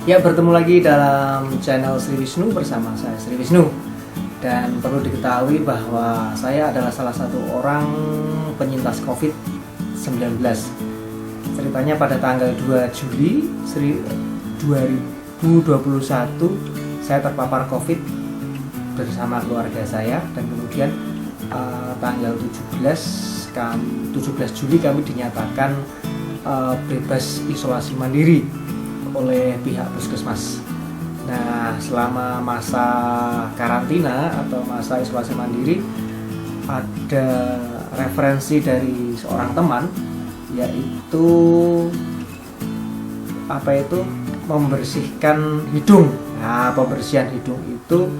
Ya, bertemu lagi dalam channel Sri Wisnu bersama saya Sri Wisnu. Dan perlu diketahui bahwa saya adalah salah satu orang penyintas COVID-19. Ceritanya pada tanggal 2 Juli 2021 saya terpapar COVID bersama keluarga saya, dan kemudian tanggal 17 Juli kami dinyatakan bebas isolasi mandiri oleh pihak puskesmas. Nah, selama masa karantina atau masa isolasi mandiri, ada referensi dari seorang teman, yaitu membersihkan hidung. Nah, pembersihan hidung itu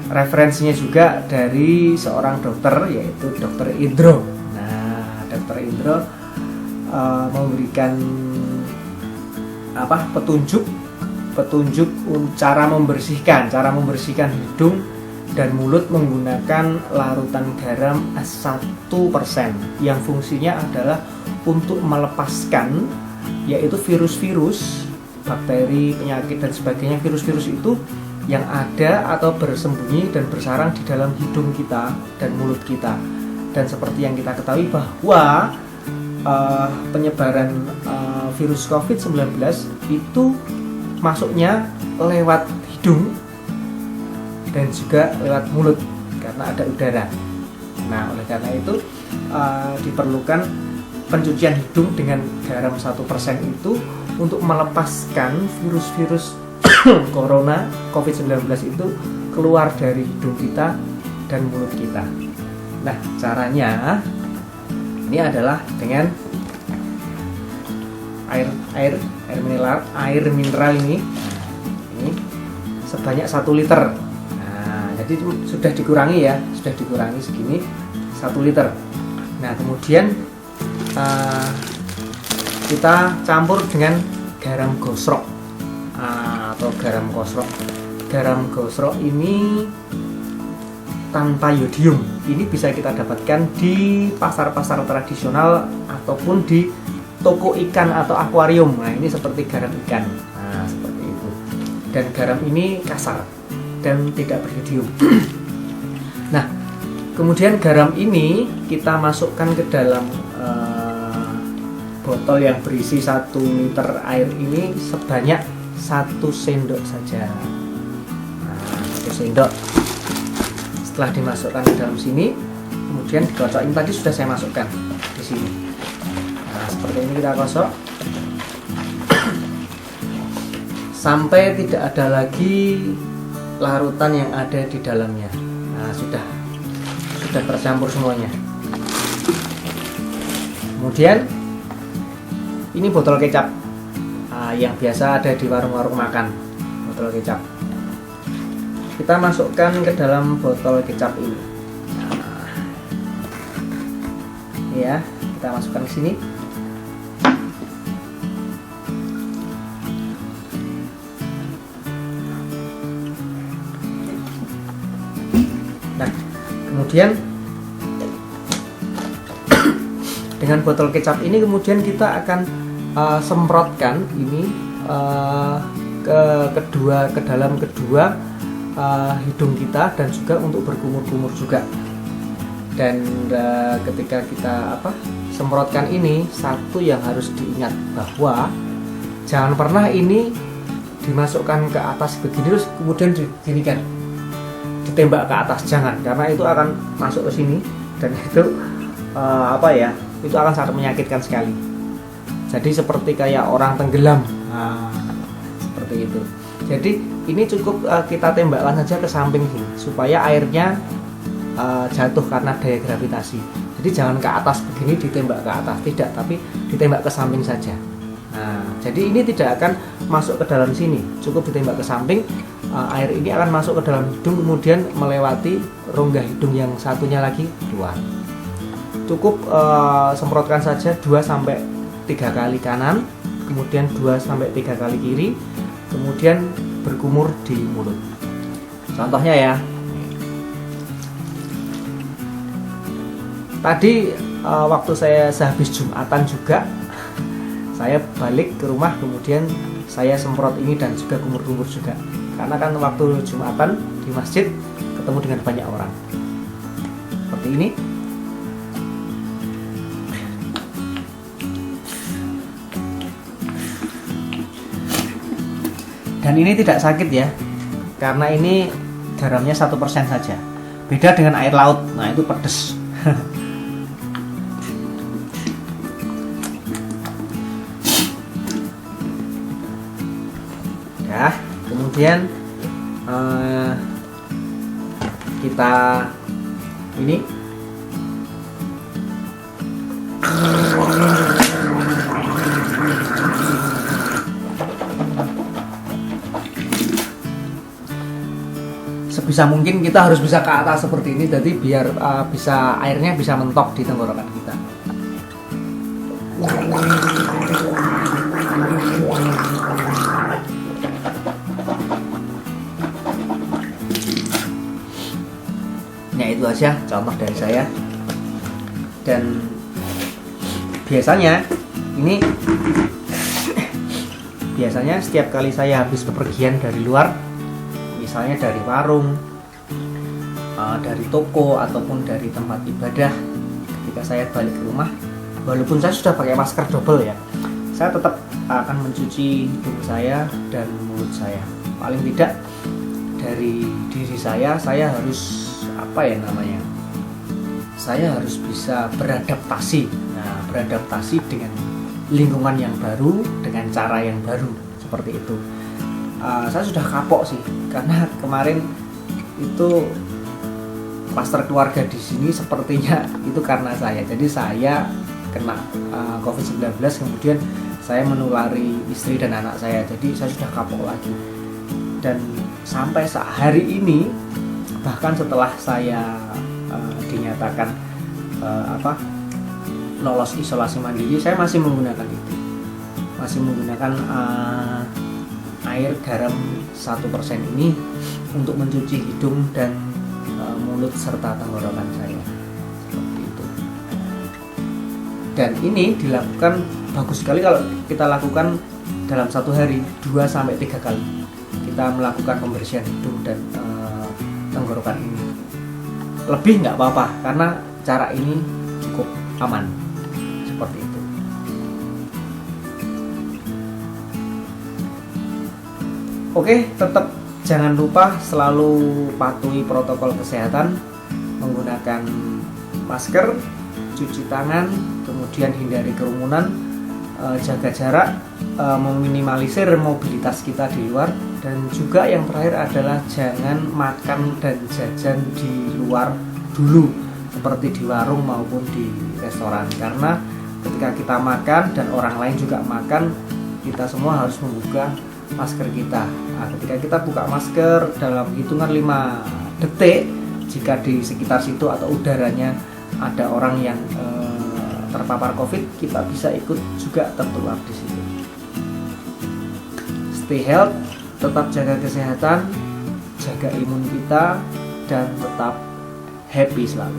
referensinya juga dari seorang dokter, yaitu Dokter Indro. Nah, Dokter Indro memberikan petunjuk cara membersihkan hidung dan mulut menggunakan larutan garam 1% yang fungsinya adalah untuk melepaskan, yaitu virus-virus, bakteri, penyakit dan sebagainya. Virus-virus itu yang ada atau bersembunyi dan bersarang di dalam hidung kita dan mulut kita. Dan seperti yang kita ketahui bahwa penyebaran virus COVID-19 itu masuknya lewat hidung dan juga lewat mulut karena ada udara. Nah, oleh karena itu diperlukan pencucian hidung dengan garam 1% itu untuk melepaskan virus-virus corona COVID-19 itu keluar dari hidung kita dan mulut kita. Nah, caranya ini adalah dengan air mineral ini sebanyak 1 liter. Nah, jadi sudah dikurangi segini 1 liter. Nah, kemudian kita campur dengan garam gosrok atau garam kosrok. Garam gosrok ini tanpa yodium. Ini bisa kita dapatkan di pasar-pasar tradisional ataupun di toko ikan atau akuarium. Nah, ini seperti garam ikan. Nah, seperti itu. Dan garam ini kasar dan tidak beryodium. Nah, kemudian garam ini kita masukkan ke dalam botol yang berisi 1 liter air ini sebanyak 1 sendok saja. Nah, 1 sendok. Setelah dimasukkan ke dalam sini, kemudian dikocokin. Tadi sudah saya masukkan di sini. Nah, seperti ini kita kosok sampai tidak ada lagi larutan yang ada di dalamnya. Nah, sudah tercampur semuanya. Kemudian ini botol kecap yang biasa ada di warung-warung makan, botol kecap. Kita masukkan ke dalam botol kecap ini. Nah, ya, kita masukkan ke sini. Nah, kemudian dengan botol kecap ini kemudian kita akan semprotkan ini ke dalam kedua hidung kita dan juga untuk berkumur-kumur juga. Dan ketika kita semprotkan ini, satu yang harus diingat bahwa jangan pernah ini dimasukkan ke atas begini terus kemudian diginikan, ditembak ke atas, jangan, karena itu akan masuk ke sini dan itu itu akan sangat menyakitkan sekali. Jadi seperti kayak orang tenggelam. Nah, seperti itu. Jadi ini cukup kita tembakkan saja ke samping sini supaya airnya jatuh karena daya gravitasi. Jadi jangan ke atas begini ditembak ke atas, tidak, tapi ditembak ke samping saja. Nah, jadi ini tidak akan masuk ke dalam sini, cukup ditembak ke samping. Air ini akan masuk ke dalam hidung kemudian melewati rongga hidung yang satunya lagi keluar. Cukup semprotkan saja 2-3 kali kanan, kemudian 2-3 kali kiri, kemudian berkumur di mulut. Contohnya ya, tadi waktu saya sehabis Jumatan juga, saya balik ke rumah kemudian saya semprot ini dan juga kumur-kumur juga, karena kan waktu Jumatan di masjid ketemu dengan banyak orang seperti ini. Dan ini tidak sakit ya, karena ini garamnya 1% saja, beda dengan air laut. Nah itu pedes. Ya, kemudian kita ini sebisa mungkin kita harus bisa ke atas seperti ini, jadi biar bisa airnya bisa mentok di tenggorokan kita. Ya itu aja contoh dari saya. Dan biasanya setiap kali saya habis bepergian dari luar, misalnya dari warung, dari toko, ataupun dari tempat ibadah, ketika saya balik ke rumah, walaupun saya sudah pakai masker double ya, saya tetap akan mencuci hidung saya dan mulut saya. Paling tidak dari diri saya harus saya harus bisa beradaptasi. Nah, beradaptasi dengan lingkungan yang baru, dengan cara yang baru, seperti itu. Saya sudah kapok sih, karena kemarin itu klaster keluarga di sini sepertinya itu karena saya. Jadi saya kena COVID-19, kemudian saya menulari istri dan anak saya. Jadi saya sudah kapok lagi. Dan sampai hari ini, bahkan setelah saya dinyatakan lolos isolasi mandiri, saya masih menggunakan itu, masih menggunakan air garam 1% ini untuk mencuci hidung dan mulut serta tenggorokan saya, seperti itu. Dan ini dilakukan bagus sekali kalau kita lakukan dalam satu hari 2-3 kali kita melakukan pembersihan hidung dan tenggorokan ini. Lebih nggak apa-apa, karena cara ini cukup aman, seperti itu. Oke, tetap jangan lupa selalu patuhi protokol kesehatan, menggunakan masker, cuci tangan, kemudian hindari kerumunan, jaga jarak, meminimalisir mobilitas kita di luar, dan juga yang terakhir adalah jangan makan dan jajan di luar dulu, seperti di warung maupun di restoran, karena ketika kita makan dan orang lain juga makan, kita semua harus membuka masker kita. Nah, ketika kita buka masker dalam hitungan 5 detik, jika di sekitar situ atau udaranya ada orang yang terpapar COVID, kita bisa ikut juga tertular di situ. Stay healthy, tetap jaga kesehatan, jaga imun kita, dan tetap happy selalu.